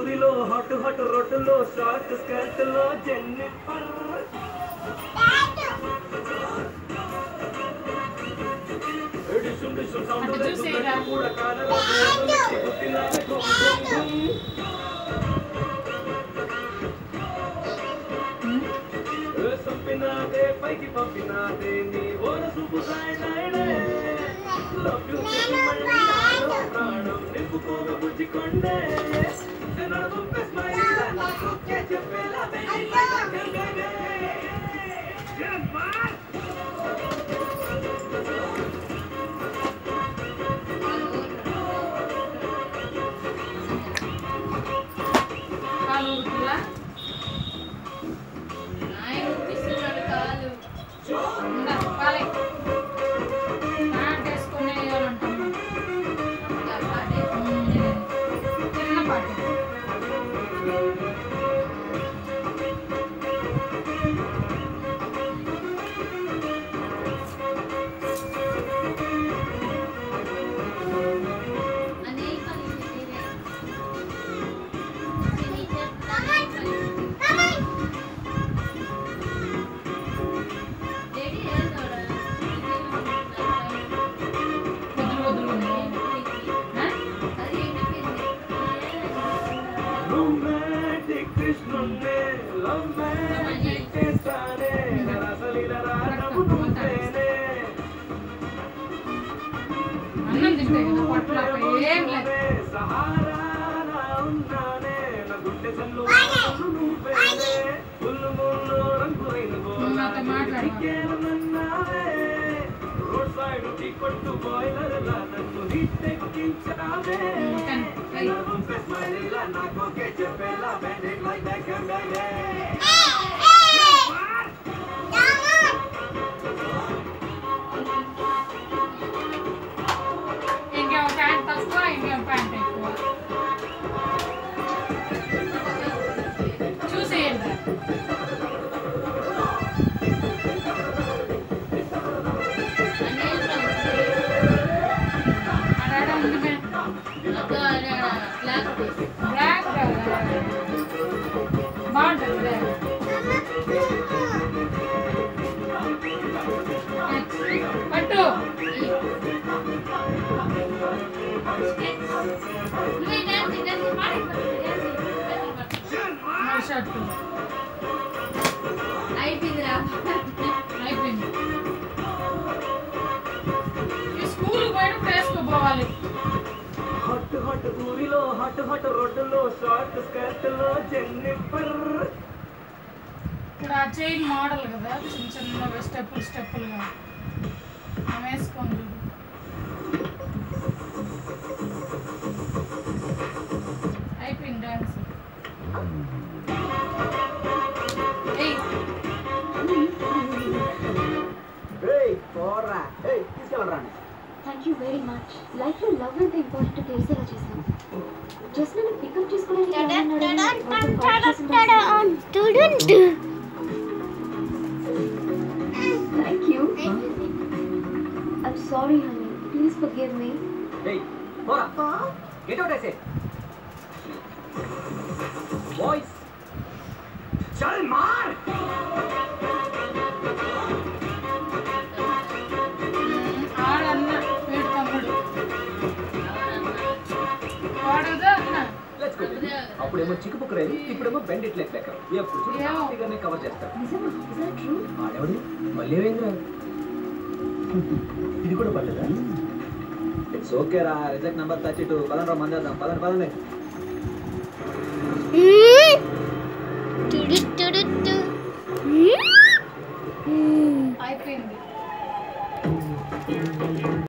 పూరిలో hot hot రొట్టెలో short skirt లో Jennifer edition డిషన్ sound కూడా కానలో పుట్టినానే సంపినాదే పైకి పంపినాదే నీ ఓర సూపు సాయనాయనే లవ్ యూ ప్రాణం నింపుకోగ బుజ్జికొండే నడుము స్మైల్ నాకు చెప్పేలా కొట్టు బాయిలర్ నన్ను హిట్టెక్కించావే నాకు చెప్పేలా బ్యాండేజ్ లైక్ దట్ ఇంకా ప్యాంట్ తక్కువ ఇంకా ప్యాంట్ ఎక్కువ చూసేయండి పట్టు అయిపోయిందిరా అయిపోయింది స్కూల్ పోయినప్పుడు వేసుకోపోవాలి హాట్ హాట్ ఊరిలో హాట్ హాట్ రోడ్డులో షార్ట్ స్కర్ట్ లో జెన్నిఫర్ ఇక్కడ ఆ చైన్ మోడల్ కదా చిన్న చిన్నగా స్టెప్పులుగా వేసుకోండి అయిపోయింది dance Thank you very much. Life లో love ఎంత ఇంపార్టెంట్ తెలిసేలా చేశాను. జస్ట్ నన్ను పికప్ చేసుకోవడానికి Thank you. I'm sorry, honey. Please forgive me. Hey, Bora. Get out, I say. Boys. चल मार ఆడన్న వీడు తమ్ముడు వాడుదా అన్న Let's go. అప్పుడేమో చిక్కుపుక్కరేది ఇప్పుడేమో బెండిట్ లెక్క ఎప్పుడు చూడగానే కవర్ చేస్తాడు నిజమా? Is that true? ఆడేవాడు మళ్ళీ ఏమైందిరా ఇది కూడా పడలేదా ఇట్స్ ఓకే రా రిజెక్ట్ నంబర్ 32 పదండ్రా మందేద్దాం పదండి టిడి